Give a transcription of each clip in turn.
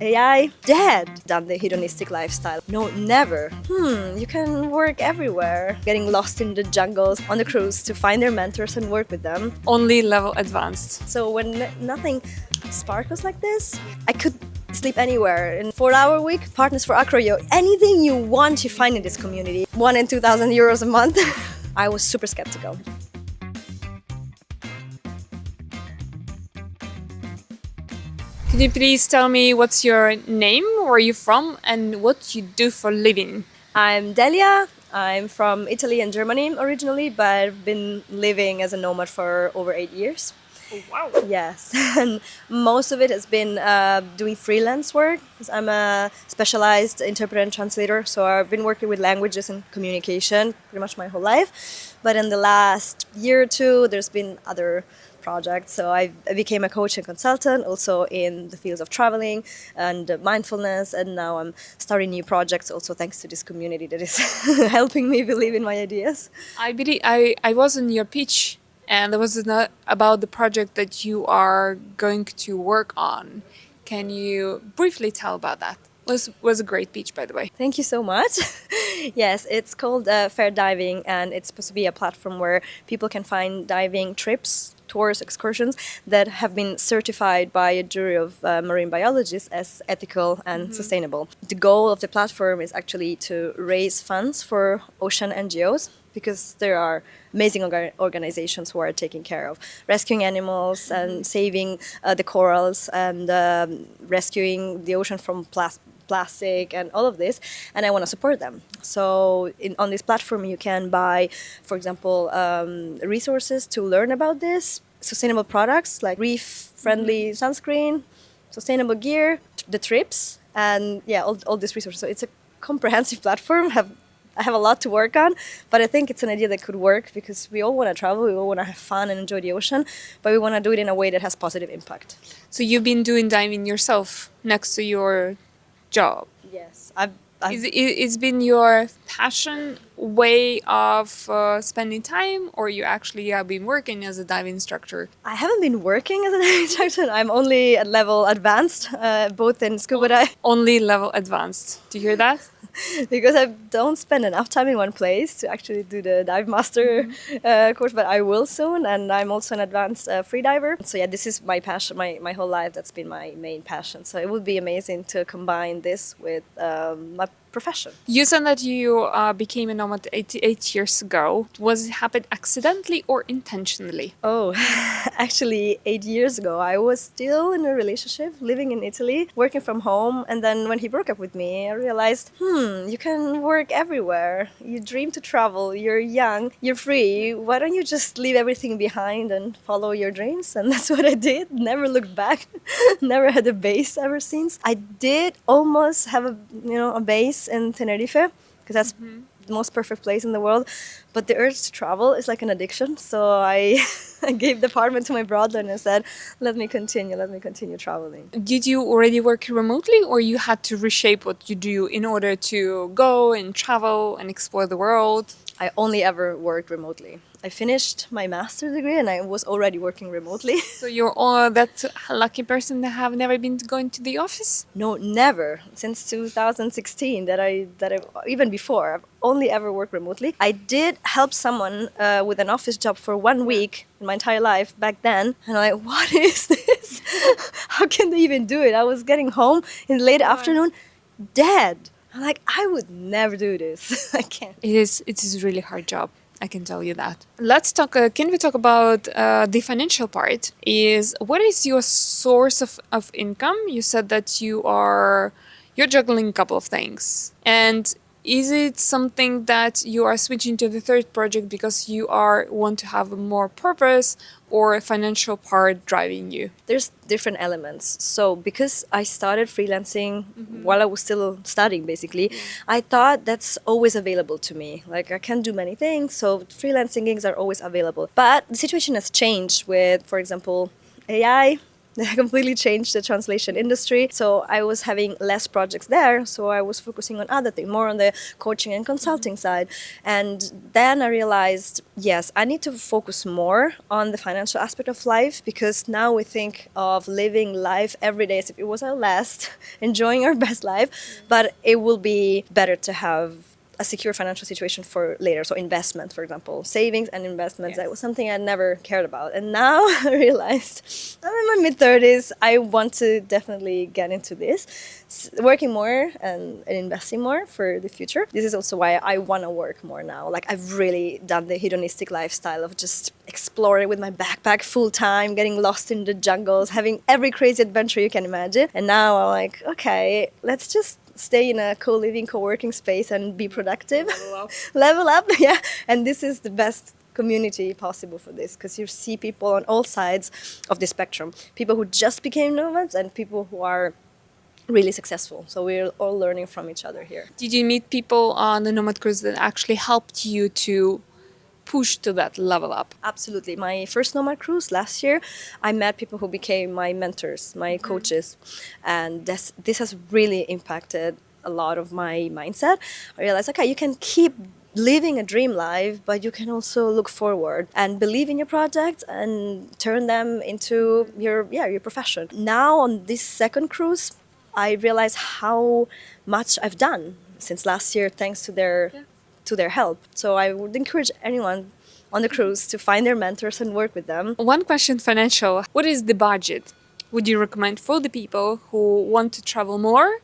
AI dead than the hedonistic lifestyle. No, never. You can work everywhere. Getting lost in the jungles on the cruise to find their mentors and work with them. Only level advanced. So when nothing sparkles like this, I could sleep anywhere. In 4-hour week, partners for acroyo. Anything you want, you find in this community. 1 in 2,000 euros a month. I was super skeptical. Could you please tell me what's your name, where are you from, and what you do for living? I'm Delia. I'm from Italy and Germany originally, but I've been living as a nomad for over 8 years. Oh, wow. Yes, and most of it has been doing freelance work. 'Cause I'm a specialized interpreter and translator, so I've been working with languages and communication pretty much my whole life. But in the last year or two, there's been other projects. So I became a coach and consultant, also in the fields of traveling and mindfulness. And now I'm starting new projects, also thanks to this community that is helping me believe in my ideas. I believe I was in your pitch, and it was not about the project that you are going to work on. Can you briefly tell about that? Was a great pitch, by the way. Thank you so much. Yes, it's called Fair Diving, and it's supposed to be a platform where people can find diving trips, tours, excursions that have been certified by a jury of marine biologists as ethical and sustainable. The goal of the platform is actually to raise funds for ocean NGOs, because there are amazing organizations who are taking care of rescuing animals and saving the corals and rescuing the ocean from plastic and all of this, and I want to support them. So on this platform you can buy, for example, resources to learn about this, sustainable products like reef-friendly sunscreen, sustainable gear, the trips, and yeah, all these resources. So it's a comprehensive platform. I have a lot to work on, but I think it's an idea that could work because we all want to travel, we all want to have fun and enjoy the ocean, but we want to do it in a way that has positive impact. So you've been doing diving yourself next to your job. Yes, It's been your passion way of spending time, or you actually have been working as a diving instructor? I haven't been working as an instructor. I'm only at level advanced, both in scuba dive. Only level advanced. Do you hear that? Because I don't spend enough time in one place to actually do the dive master course, but I will soon, and I'm also an advanced freediver. So yeah, this is my passion, my whole life. That's been my main passion. So it would be amazing to combine this with my profession. You said that you became a nomad 8 years ago. Was it happened accidentally or intentionally? Oh, actually 8 years ago, I was still in a relationship, living in Italy, working from home. And then when he broke up with me, I realized, you can work everywhere. You dream to travel, you're young, you're free. Why don't you just leave everything behind and follow your dreams? And that's what I did. Never looked back. Never had a base ever since. I did almost have a base in Tenerife, because that's the most perfect place in the world. But the urge to travel is like an addiction. So I gave the apartment to my brother and I said, let me continue traveling. Did you already work remotely, or you had to reshape what you do in order to go and travel and explore the world? I only ever worked remotely. I finished my master's degree and I was already working remotely. So you're all that lucky person that have never been going to the office? No, never. Since 2016, that I even before, I've only ever worked remotely. I did help someone with an office job for 1 week in my entire life back then, and I'm like, what is this? How can they even do it? I was getting home in the late afternoon, dead. I'm like, I would never do this. I can't. It is a really hard job. I can tell you that. Let's talk. Can we talk about the financial part? What is your source of income? You said that you're juggling a couple of things, and is it something that you are switching to the third project because you want to have more purpose, or a financial part driving you? There's different elements. So because I started freelancing while I was still studying, basically, I thought that's always available to me. Like, I can do many things, so freelancing gigs are always available. But the situation has changed with, for example, AI They completely changed the translation industry. So I was having less projects there. So I was focusing on other things, more on the coaching and consulting side. And then I realized, yes, I need to focus more on the financial aspect of life, because now we think of living life every day as if it was our last, enjoying our best life. But it will be better to have a secure financial situation for later. So investment, for example, savings and investments. That was something I never cared about. And now I realized I'm in my mid-30s. I want to definitely get into this, working more and investing more for the future. This is also why I want to work more now. Like, I've really done the hedonistic lifestyle of just exploring with my backpack full time, getting lost in the jungles, having every crazy adventure you can imagine. And now I'm like, okay, let's just stay in a co-living, co-working space and be productive. Level up. Level up, yeah. And this is the best community possible for this, because you see people on all sides of the spectrum. People who just became nomads and people who are really successful. So we're all learning from each other here. Did you meet people on the Nomad cruise that actually helped you to push to that level up? Absolutely. My first Nomad cruise last year, I met people who became my mentors, my coaches. And this has really impacted a lot of my mindset. I realized, okay, you can keep living a dream life, but you can also look forward and believe in your project and turn them into your profession. Now on this second cruise, I realize how much I've done since last year, thanks to their help. So I would encourage anyone on the cruise to find their mentors and work with them. One question, financial. What is the budget would you recommend for the people who want to travel more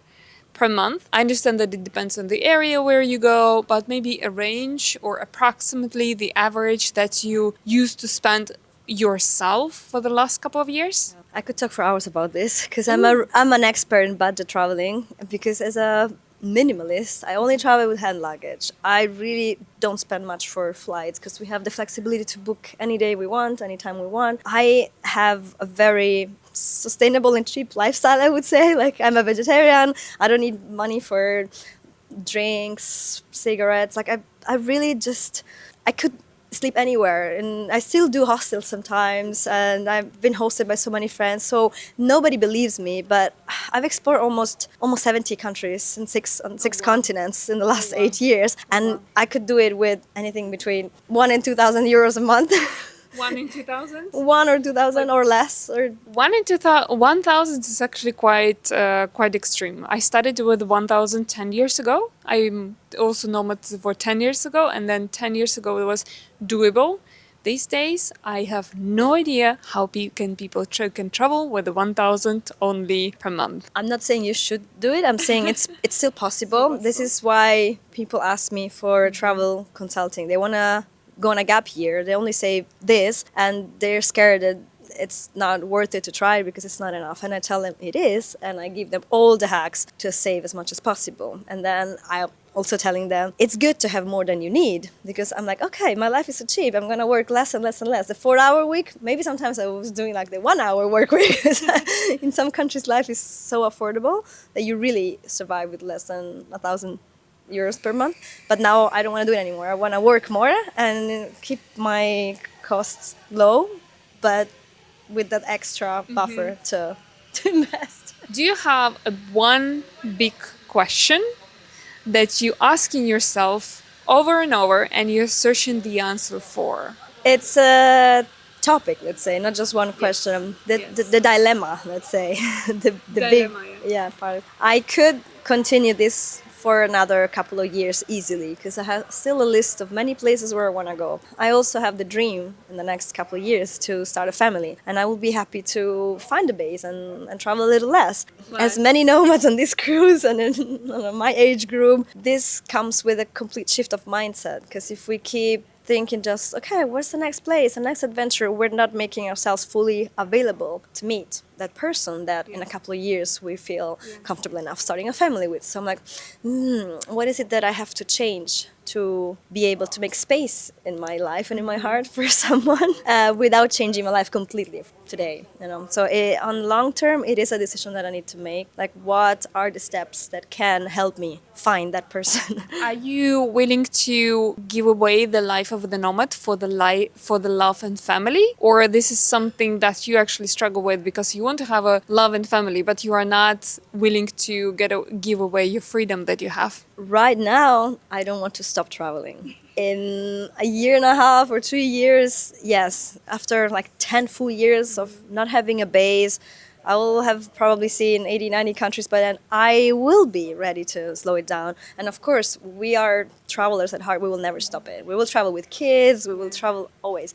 per month? I understand that it depends on the area where you go, but maybe a range or approximately the average that you used to spend yourself for the last couple of years? I could talk for hours about this, because I'm an expert in budget traveling, because as a minimalist, I only travel with hand luggage. I really don't spend much for flights, because we have the flexibility to book any day we want, anytime we want. I have a very sustainable and cheap lifestyle, I would say. Like, I'm a vegetarian. I don't need money for drinks, cigarettes. Like, I really just, I could sleep anywhere, and I still do hostels sometimes, and I've been hosted by so many friends, so nobody believes me, but I've explored almost 70 countries in six continents in the last 8 years, and I could do it with anything between 1 and 2,000 euros a month. 1 in 2,000? 1 or 2,000 or less. Or 1 in 2,000, 1,000 is actually quite extreme. I started with 1,000 10 years ago. I'm also nomad for 10 years ago, and then 10 years ago it was doable. These days, I have no idea how people can travel with 1,000 only per month. I'm not saying you should do it. I'm saying it's still possible. This is why people ask me for travel consulting. They want to go on a gap year. They only say this, and they're scared that it's not worth it to try because it's not enough. And I tell them it is, and I give them all the hacks to save as much as possible. And then I'm also telling them it's good to have more than you need, because I'm like, okay, my life is so cheap. I'm gonna work less and less and less. The 4-hour week, maybe sometimes I was doing like the 1-hour work week. In some countries, life is so affordable that you really survive with less than 1,000 euros per month. But now I don't want to do it anymore. I want to work more and keep my costs low, but with that extra buffer to invest. Do you have one big question that you asking yourself over and over and you're searching the answer for? It's a topic, let's say, not just one question. The dilemma, let's say, the Dilemma, big part. I could continue this for another couple of years easily, because I have still a list of many places where I want to go. I also have the dream in the next couple of years to start a family, and I will be happy to find a base and travel a little less. Right. As many nomads on this cruise and in my age group, this comes with a complete shift of mindset, because if we keep thinking just, okay, where's the next place, the next adventure, we're not making ourselves fully available to meet that person that in a couple of years we feel comfortable enough starting a family with. So I'm like, what is it that I have to change to be able to make space in my life and in my heart for someone without changing my life completely today, you know? So on long term, it is a decision that I need to make. Like, what are the steps that can help me find that person? Are you willing to give away the life of the nomad for the love and family, or this is something that you actually struggle with because you You want to have a love and family, but you are not willing to give away your freedom that you have. Right now, I don't want to stop traveling. In a year and a half or 2 years, yes, after like 10 full years of not having a base, I will have probably seen 80, 90 countries by then. I will be ready to slow it down. And of course, we are travelers at heart. We will never stop it. We will travel with kids. We will travel always.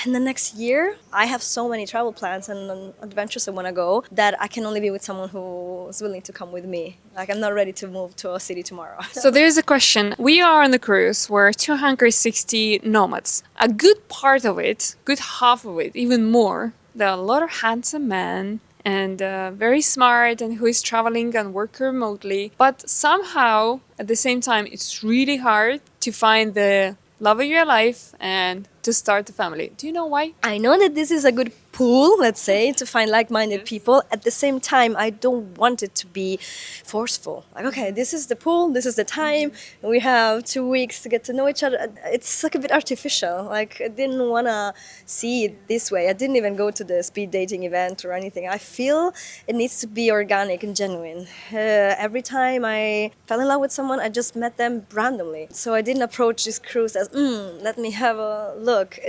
In the next year, I have so many travel plans and adventures I want to go that I can only be with someone who is willing to come with me. Like, I'm not ready to move to a city tomorrow. So there's a question. We are on a cruise. We're 260 nomads. A good part of it, good half of it, even more, there are a lot of handsome men and very smart and who is traveling and work remotely. But somehow, at the same time, it's really hard to find the love of your life and to start a family. Do you know why? I know that this is a good pool, let's say, to find like-minded people. At the same time, I don't want it to be forceful. Like, okay, this is the pool, this is the time, and we have 2 weeks to get to know each other. It's like a bit artificial. Like, I didn't want to see it this way. I didn't even go to the speed dating event or anything. I feel it needs to be organic and genuine. Every time I fell in love with someone, I just met them randomly. So I didn't approach this cruise as, let me have a look.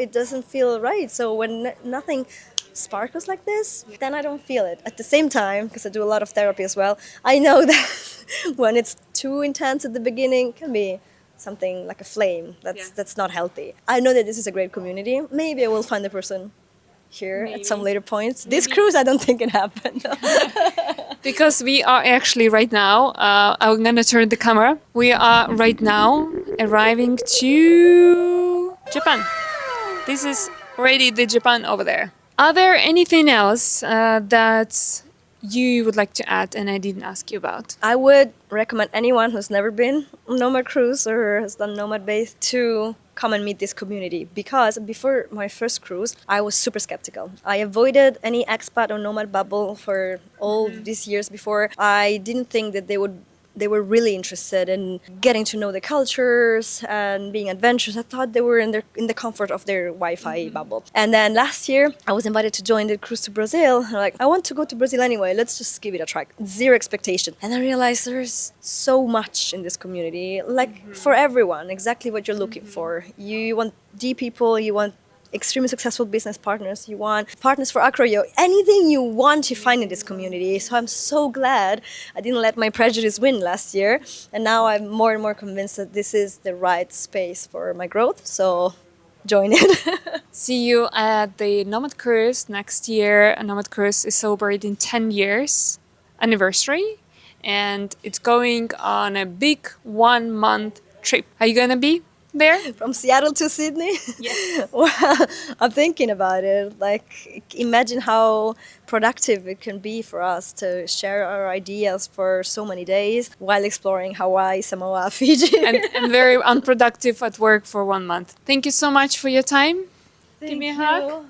It doesn't feel right. So when nothing sparkles like this, then I don't feel it. At the same time, because I do a lot of therapy as well, I know that when it's too intense at the beginning, it can be something like a flame that's not healthy. I know that this is a great community. Maybe I will find the person here at some later point. This cruise, I don't think it happened. Because we are actually right now, I'm gonna turn the camera. We are right now arriving to Japan. This is already the Japan over there. Are there anything else that you would like to add and I didn't ask you about? I would recommend anyone who's never been on Nomad cruise or has done Nomad base to come and meet this community, because before my first cruise I was super skeptical. I avoided any expat or nomad bubble for all these years before. I didn't think that they were really interested in getting to know the cultures and being adventurous. I thought they were in the comfort of their Wi-Fi bubble. And then last year, I was invited to join the cruise to Brazil. I'm like, I want to go to Brazil anyway. Let's just give it a try. Zero expectation. And I realized there's so much in this community, like for everyone, exactly what you're looking for. You want deep people, you want extremely successful business partners, you want partners for acro, anything you want to find in this community. So I'm so glad I didn't let my prejudice win last year, and now I'm more and more convinced that this is the right space for my growth. So join it. See you at the Nomad Cruise next year. Nomad Cruise is celebrating 10 years anniversary, and it's going on a big 1-month trip. Are you gonna be there? From Seattle to Sydney? Yes. Well, I'm thinking about it. Like, imagine how productive it can be for us to share our ideas for so many days while exploring Hawaii, Samoa, Fiji. and very unproductive at work for 1 month. Thank you so much for your time. Give me a hug. you.